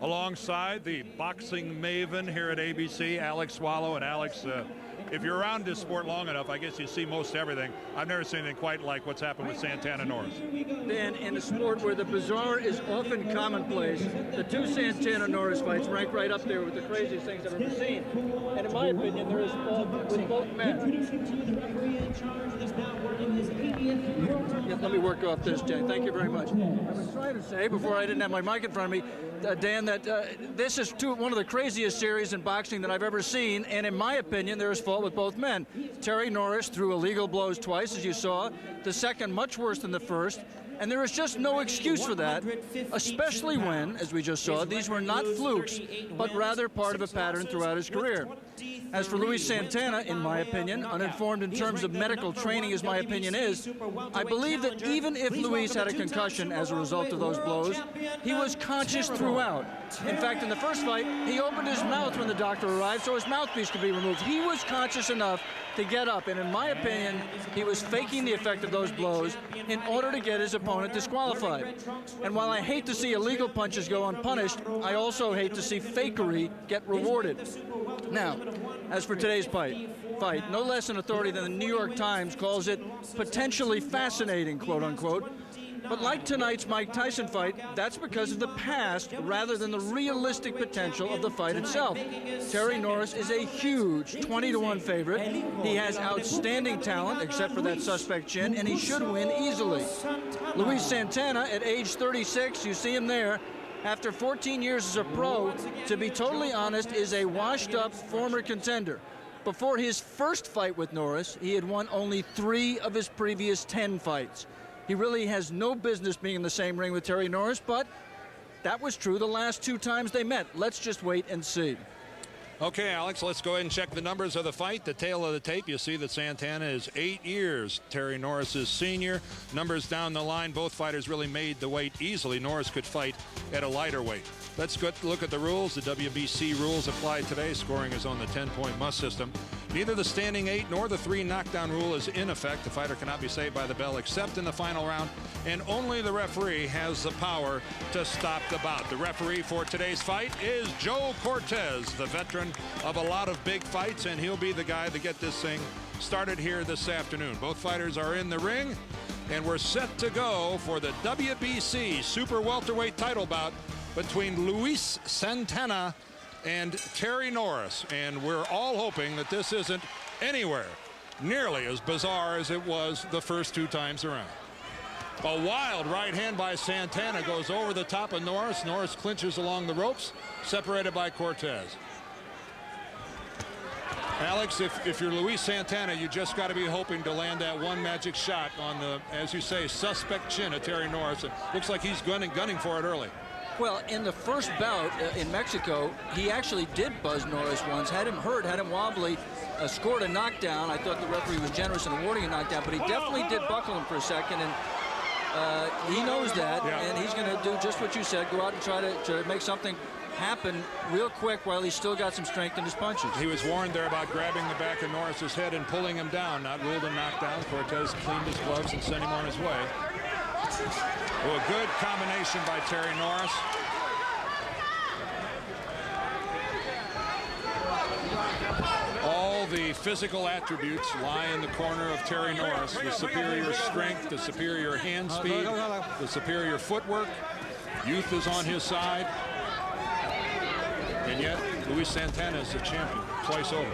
alongside the boxing maven here at ABC, Alex Swallow. And Alex, if you're around this sport long enough, I guess you see most everything. I've never seen anything quite like what's happened with Santana Norris. Dan, in a sport where the bizarre is often commonplace, the two Santana Norris fights rank right up there with the craziest things I've ever seen. And in my opinion, there is fault with both men. Yeah, let me work off this, Jay. Thank you very much. I was trying to say, before I didn't have my mic in front of me, Dan, that this is one of the craziest series in boxing that I've ever seen, and in my opinion, there is fault with both men. Terry Norris threw illegal blows twice, as you saw, the second much worse than the first, and there is just no excuse for that, especially when, as we just saw, these were not flukes, but rather part of a pattern throughout his career. As for Luis Santana, in my opinion, uninformed in terms of medical training as my opinion is, I believe that even if Luis had a concussion as a result of those blows, he was conscious throughout. In fact, in the first fight, he opened his mouth when the doctor arrived so his mouthpiece could be removed. He was conscious enough to get up, and in my opinion, he was faking the effect of those blows in order to get his opponent disqualified. And while I hate to see illegal punches go unpunished, I also hate to see fakery get rewarded. Now, as for today's fight, no less an authority than the New York Times calls it potentially fascinating, quote unquote. But like tonight's Mike Tyson fight, that's because of the past rather than the realistic potential of the fight itself. Terry Norris is a huge 20-to-1 favorite. He has outstanding talent, except for that suspect chin, and he should win easily. Luis Santana, at age 36, you see him there, after 14 years as a pro, to be totally honest, is a washed-up former contender. Before his first fight with Norris, he had won only 3 of his previous 10 fights. He really has no business being in the same ring with Terry Norris, but that was true the last 2 times they met. Let's just wait and see. Okay, Alex, let's go ahead and check the numbers of the fight. The tail of the tape, you see that Santana is 8 years. Terry Norris is senior. Numbers down the line, both fighters really made the weight easily. Norris could fight at a lighter weight. Let's go look at the rules. The WBC rules apply today. Scoring is on the 10-point must system. Neither the standing 8 nor the 3 knockdown rule is in effect. The fighter cannot be saved by the bell except in the final round, and only the referee has the power to stop the bout. The referee for today's fight is Joe Cortez, the veteran of a lot of big fights, and he'll be the guy to get this thing started here this afternoon. Both fighters are in the ring, and we're set to go for the WBC Super Welterweight title bout between Luis Santana and Terry Norris. And we're all hoping that this isn't anywhere nearly as bizarre as it was the first 2 times around. A wild right hand by Santana goes over the top of Norris. Norris clinches along the ropes, separated by Cortez. Alex, if you're Luis Santana, you just got to be hoping to land that one magic shot on the, as you say, suspect chin of Terry Norris. It looks like he's gunning for it early. Well, in the first bout in Mexico, he actually did buzz Norris once, had him hurt, had him wobbly, scored a knockdown. I thought the referee was generous in awarding a knockdown, but he definitely did buckle him for a second, and he knows that, and he's going to do just what you said, go out and try to make something happen real quick while he's still got some strength in his punches. He was warned there about grabbing the back of Norris's head and pulling him down, not ruled a knockdown. Cortez cleaned his gloves and sent him on his way. Well, a good combination by Terry Norris. All the physical attributes lie in the corner of Terry Norris. The superior strength, the superior hand speed, the superior footwork. Youth is on his side. And yet, Luis Santana is the champion twice over.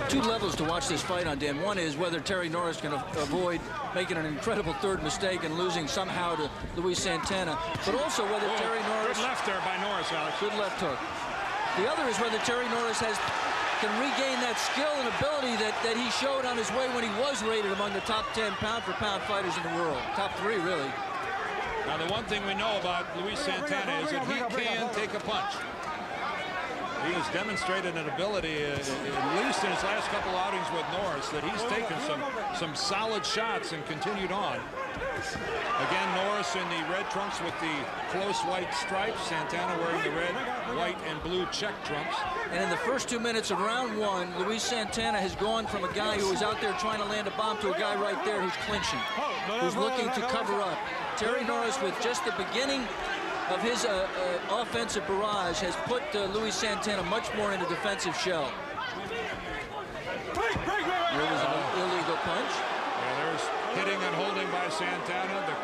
2 levels to watch this fight on, Dan. One is whether Terry Norris can avoid making an incredible 3rd mistake and losing somehow to Luis Santana, but also whether Terry Norris... Good left there by Norris, Alex. Good left hook. The other is whether Terry Norris can regain that skill and ability that he showed on his way when he was rated among the top 10 pound-for-pound fighters in the world. Top 3, really. Now, the one thing we know about Luis Santana is that he can take a punch. He has demonstrated an ability, at least in his last couple outings with Norris, that he's taken some solid shots and continued on. Again, Norris Norris in the red trunks with the close white stripes. Santana wearing the red, white, and blue check trunks. And in the first 2 minutes of round one, Luis Santana has gone from a guy who was out there trying to land a bomb to a guy right there who's clinching, who's looking to cover up. Terry Norris, with just the beginning of his offensive barrage, has put Luis Santana much more in a defensive shell. There was an illegal punch. Yeah, there's hitting and holding by Santana.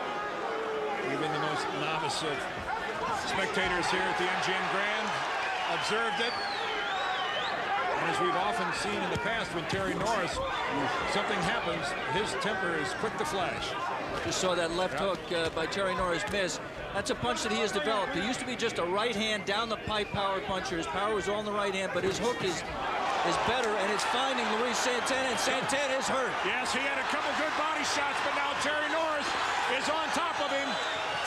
Even the most novice of spectators here at the MGM Grand observed it. And as we've often seen in the past, when Terry Norris, something happens, his temper is quick to flash. Just saw that left hook by Terry Norris miss. That's a punch that he has developed. He used to be just a right hand down the pipe power puncher. His power was all in the right hand, but his hook is better, and it's finding Luis Santana, and Santana is hurt. Yes, he had a couple good body shots, but now Terry Norris is on top of him.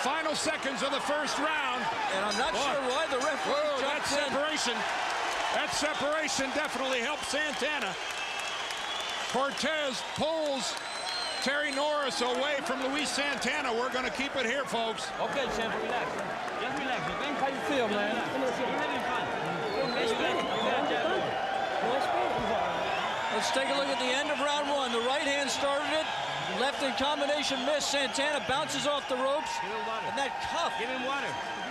Final seconds of the first round. And I'm not sure why the referee that separation. That separation definitely helped Santana. Cortez pulls Terry Norris away from Luis Santana. We're going to keep it here, folks. Okay, champ, relax. Just relax. Think how you feel, man. You're having fun. Let's take a look at the end of round one. The right hand started it. Left in combination miss. Santana bounces off the ropes. And that cuff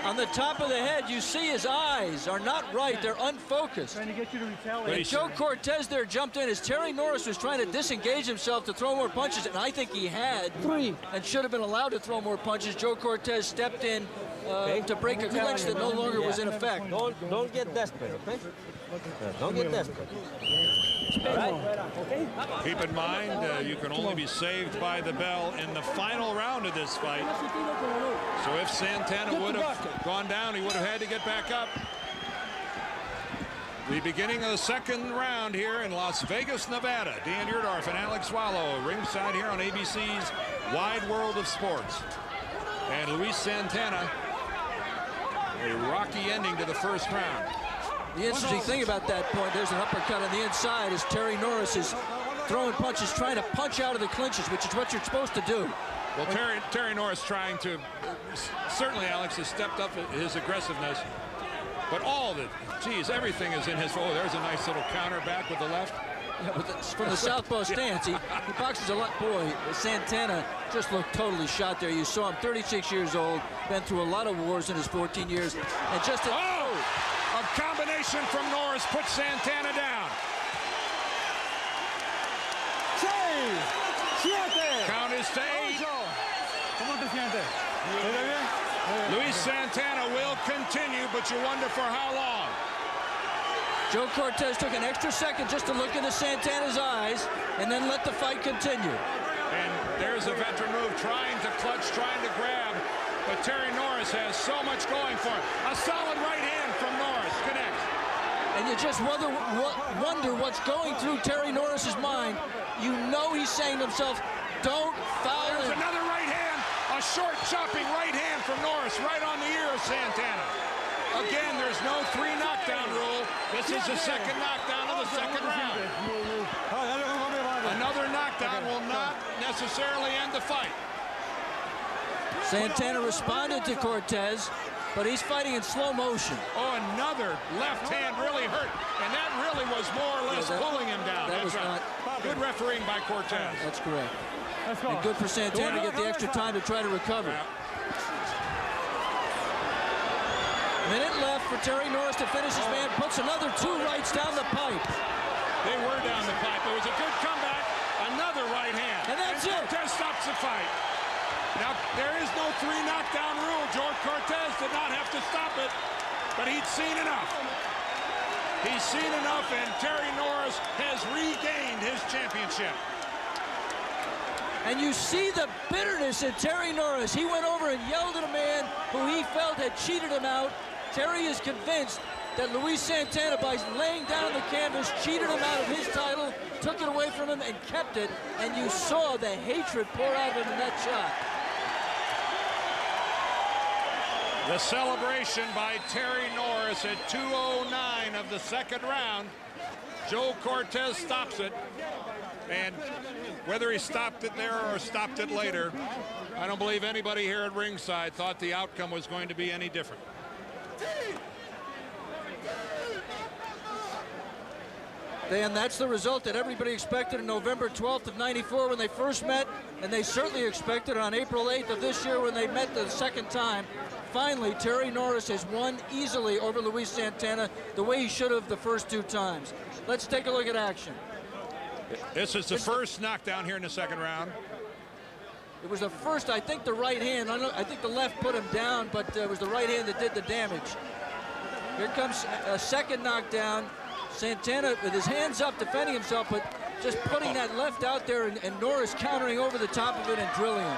on the top of the head, you see his eyes are not right. They're unfocused. Trying to get you to retaliate. And Joe Cortez there jumped in as Terry Norris was trying to disengage himself to throw more punches, and I think he had and should have been allowed to throw more punches. Joe Cortez stepped in to break a clinch that no longer was in effect. Don't get desperate, okay? Don't get desperate. All right? Keep in mind, you can only be saved by the bell in the final round of this fight. So if Santana would have gone down, he would have had to get back up. The beginning of the second round here in Las Vegas, Nevada. Dan Yurdorf and Alex Wallow ringside here on ABC's Wide World of Sports. And Luis Santana, a rocky ending to the first round. The interesting thing about that point, there's an uppercut on the inside as Terry Norris is throwing punches, trying to punch out of the clinches, which is what you're supposed to do. Well, Terry Norris trying to, certainly Alex has stepped up his aggressiveness, but everything is in his, there's a nice little counter back with the left. Yeah, from the southpaw stance, he boxes a lot. Boy, Santana just looked totally shot there. You saw him, 36 years old, been through a lot of wars in his 14 years, and just a combination from Norris puts Santana down. Count is to 8. Luis Santana will continue, but you wonder for how long. Joe Cortez took an extra second just to look into Santana's eyes and then let the fight continue. And there's a veteran move, trying to clutch, trying to grab, but Terry Norris has so much going for him. A solid right hand from Norris connects. And you just wonder what's going through Terry Norris's mind. You know he's saying to himself, don't foul him. There's another right hand, a short chopping right hand from Norris, right on the ear of Santana. Again, there's no 3 knockdown rule. This is the second knockdown of the second round. Another knockdown will not necessarily end the fight. Santana responded to Cortez, but he's fighting in slow motion. Oh, another left hand really hurt, and that really was more or less pulling him down. That was not good refereeing by Cortez. That's correct. And good for Santana to get the extra time to try to recover. Minute left for Terry Norris to finish his man. Puts another 2 rights down the pipe. They were down the pipe. It was a good comeback. Another right hand. And that's it. Cortez stops the fight. Now, there is no 3 knockdown rule. George Cortez did not have to stop it, but he'd seen enough. He's seen enough, and Terry Norris has regained his championship. And you see the bitterness in Terry Norris. He went over and yelled at a man who he felt had cheated him out. Terry is convinced that Luis Santana, by laying down the canvas, cheated him out of his title, took it away from him, and kept it. And you saw the hatred pour out of him in that shot. The celebration by Terry Norris at 2:09 of the second round. Joe Cortez stops it. And whether he stopped it there or stopped it later, I don't believe anybody here at ringside thought the outcome was going to be any different. Dan, that's the result that everybody expected on November 12th of '94 when they first met, and they certainly expected on April 8th of this year when they met the second time. Finally, Terry Norris has won easily over Luis Santana the way he should have the first 2 times. Let's take a look at action. This is the first knockdown here in the second round. It was the first, I think the right hand, I think the left put him down, but it was the right hand that did the damage. Here comes a second knockdown. Santana with his hands up defending himself, but just putting that left out there and Norris countering over the top of it and drilling him.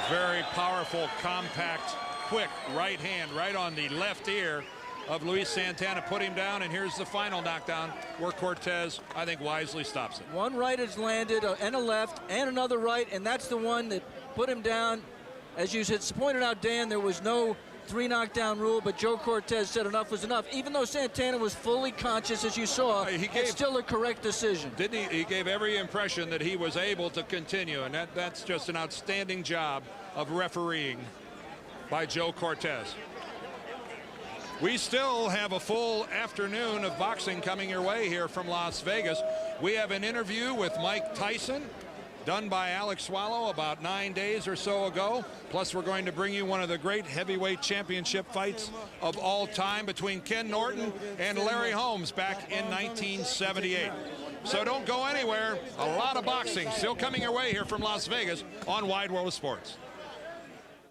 Very powerful, compact, quick right hand right on the left ear of Luis Santana. Put him down, and here's the final knockdown where Cortez, I think, wisely stops it. One right has landed, and a left, and another right, and that's the one that put him down. As you had pointed out, Dan, there was no 3 knockdown rule, but Joe Cortez said enough was enough. Even though Santana was fully conscious, as you saw, it's still a correct decision. Didn't he? He gave every impression that he was able to continue, and that's just an outstanding job of refereeing by Joe Cortez. We still have a full afternoon of boxing coming your way here from Las Vegas. We have an interview with Mike Tyson, done by Alex Swallow about 9 days or so ago. Plus, we're going to bring you one of the great heavyweight championship fights of all time between Ken Norton and Larry Holmes back in 1978. So don't go anywhere. A lot of boxing still coming your way here from Las Vegas on Wide World of Sports.